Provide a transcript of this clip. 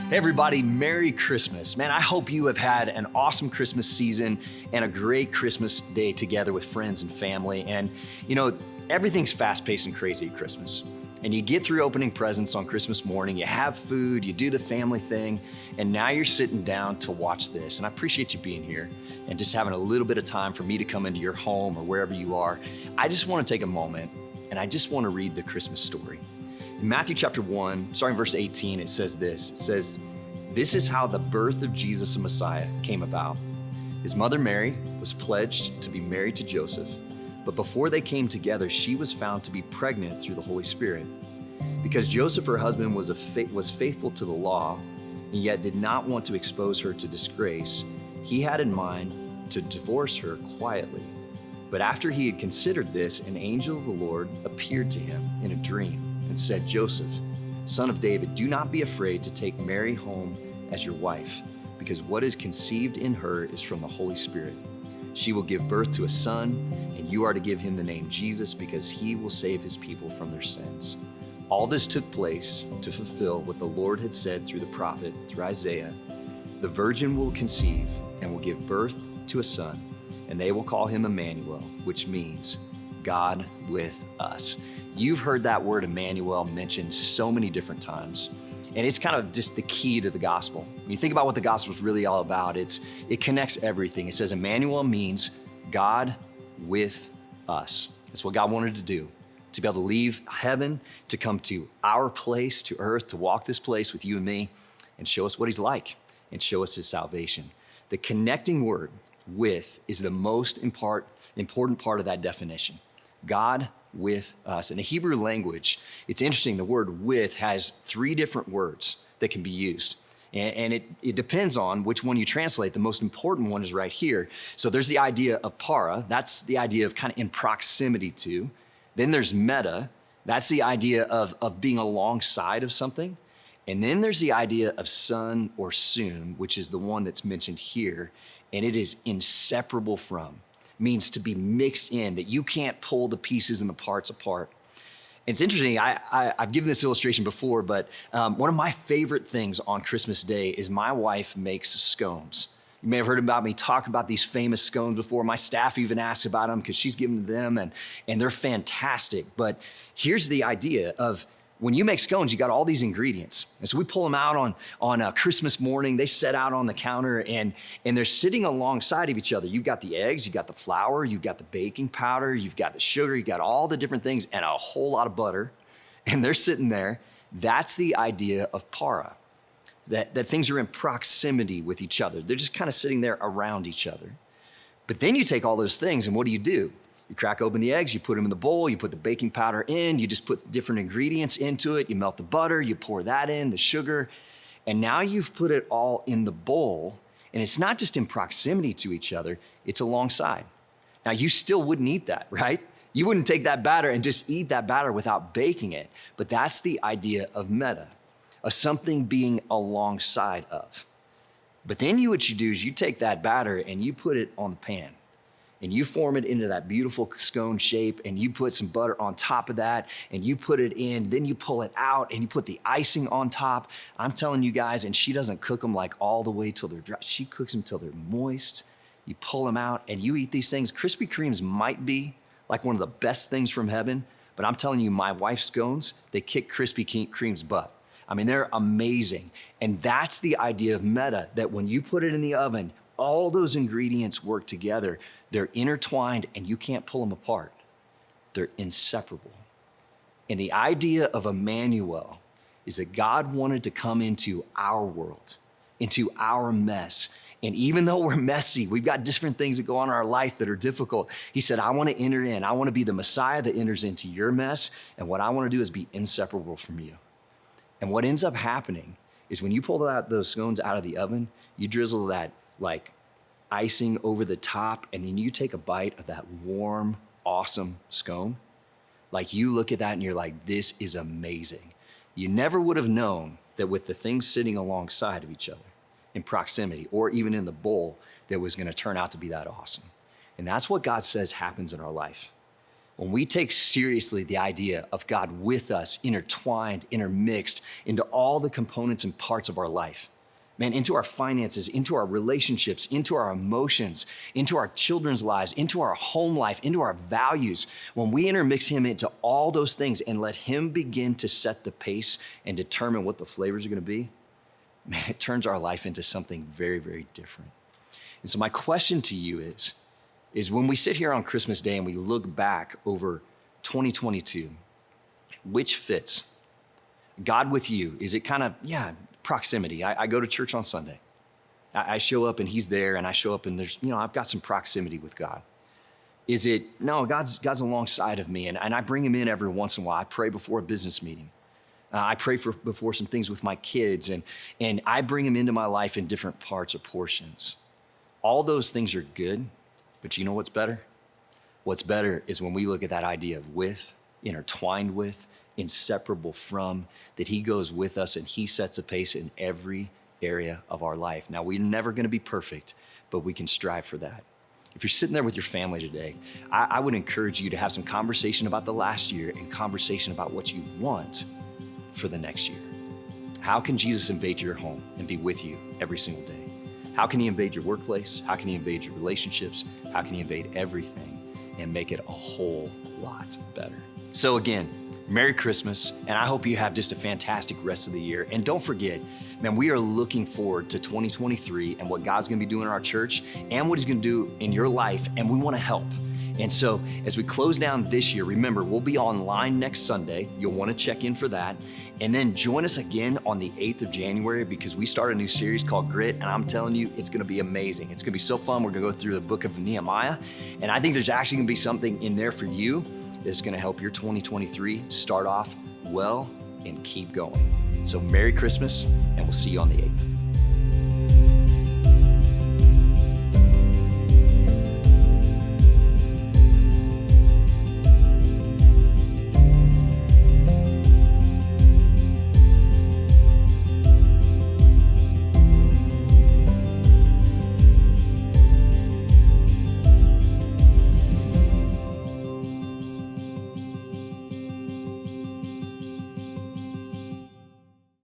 Hey everybody, Merry Christmas. Man, I hope you have had an awesome Christmas season and a great Christmas day together with friends and family. And you know, everything's fast-paced and crazy at Christmas. And you get through opening presents on Christmas morning, you have food, you do the family thing, and now you're sitting down to watch this. And I appreciate you being here and just having a little bit of time for me to come into your home or wherever you are. I just want to take a moment and I just want to read the Christmas story. In Matthew chapter 1, starting verse 18, it says this. It says, "This is how the birth of Jesus the Messiah came about. His mother Mary was pledged to be married to Joseph, but before they came together, she was found to be pregnant through the Holy Spirit. Because Joseph, her husband, was faithful to the law, and yet did not want to expose her to disgrace, he had in mind to divorce her quietly. But after he had considered this, an angel of the Lord appeared to him in a dream and said, 'Joseph, son of David, do not be afraid to take Mary home as your wife, because what is conceived in her is from the Holy Spirit. She will give birth to a son, and you are to give him the name Jesus, because he will save his people from their sins.' All this took place to fulfill what the Lord had said through the prophet, through Isaiah. The virgin will conceive and will give birth to a son, and they will call him Emmanuel, which means God with us." You've heard that word Emmanuel mentioned so many different times, and it's kind of just the key to the gospel. When you think about what the gospel is really all about, it connects everything. It says Emmanuel means God with us. That's what God wanted to do, to be able to leave heaven, to come to our place, to earth, to walk this place with you and me, and show us what he's like, and show us his salvation. The connecting word, with, is the most important part of that definition. God with us. In the Hebrew language, it's interesting, the word with has three different words that can be used. And it depends on which one you translate. The most important one is right here. So there's the idea of para, that's the idea of kind of in proximity to. Then there's meta, that's the idea of being alongside of something. And then there's the idea of son or soon, which is the one that's mentioned here. And it is inseparable from, means to be mixed in, that you can't pull the pieces and the parts apart. And it's interesting, I've given this illustration before, but one of my favorite things on Christmas Day is my wife makes scones. You may have heard about me talk about these famous scones before. My staff even asks about them because she's given them, and they're fantastic. But here's the idea of, when you make scones, you got all these ingredients. And so we pull them out on a Christmas morning. They set out on the counter and they're sitting alongside of each other. You've got the eggs, you've got the flour, you've got the baking powder, you've got the sugar, you've got all the different things and a whole lot of butter. And they're sitting there. That's the idea of para, that things are in proximity with each other. They're just kind of sitting there around each other. But then you take all those things and what do? You crack open the eggs, you put them in the bowl, you put the baking powder in, you just put different ingredients into it, you melt the butter, you pour that in, the sugar, and now you've put it all in the bowl, and it's not just in proximity to each other, it's alongside. Now you still wouldn't eat that, right? You wouldn't take that batter and just eat that batter without baking it, but that's the idea of meta, of something being alongside of. But then what you do is you take that batter and you put it on the pan. And you form it into that beautiful scone shape, and you put some butter on top of that, and you put it in, then you pull it out, and you put the icing on top. I'm telling you guys, and she doesn't cook them like all the way till they're dry. She cooks them till they're moist. You pull them out, and you eat these things. Krispy Kremes might be like one of the best things from heaven, but I'm telling you, my wife's scones, they kick Krispy Kreme's butt. I mean, they're amazing. And that's the idea of meta, that when you put it in the oven, all those ingredients work together. They're intertwined and you can't pull them apart. They're inseparable. And the idea of Emmanuel is that God wanted to come into our world, into our mess. And even though we're messy, we've got different things that go on in our life that are difficult. He said, I want to enter in. I want to be the Messiah that enters into your mess. And what I want to do is be inseparable from you. And what ends up happening is when you pull those scones out of the oven, you drizzle that like icing over the top, and then you take a bite of that warm, awesome scone. Like you look at that and you're like, this is amazing. You never would have known that with the things sitting alongside of each other in proximity or even in the bowl, that was going to turn out to be that awesome. And that's what God says happens in our life. when we take seriously the idea of God with us, intertwined, intermixed into all the components and parts of our life, man, into our finances, into our relationships, into our emotions, into our children's lives, into our home life, into our values, when we intermix him into all those things and let him begin to set the pace and determine what the flavors are gonna be, man, it turns our life into something very, very different. And so my question to you is when we sit here on Christmas Day and we look back over 2022, which fits? God with you, is it kind of, proximity. I go to church on Sunday. I show up and he's there, and I show up and there's, I've got some proximity with God. Is it, no, God's alongside of me, and I bring him in every once in a while. I pray before a business meeting. I pray before some things with my kids, and I bring him into my life in different parts or portions. All those things are good, but you know what's better? What's better is when we look at that idea of with, intertwined with, inseparable from, that he goes with us and he sets a pace in every area of our life. Now, we're never gonna be perfect, but we can strive for that. If you're sitting there with your family today, I would encourage you to have some conversation about the last year and conversation about what you want for the next year. How can Jesus invade your home and be with you every single day? How can he invade your workplace? How can he invade your relationships? How can he invade everything and make it a whole lot better? So again, Merry Christmas, and I hope you have just a fantastic rest of the year. And don't forget, man, we are looking forward to 2023 and what God's gonna be doing in our church and what he's gonna do in your life, and we wanna help. And so as we close down this year, remember, we'll be online next Sunday. You'll wanna check in for that. And then join us again on the 8th of January because we start a new series called Grit, and I'm telling you, it's gonna be amazing. It's gonna be so fun. We're gonna go through the book of Nehemiah, and I think there's actually gonna be something in there for you that's gonna help your 2023 start off well and keep going. So Merry Christmas, and we'll see you on the 8th.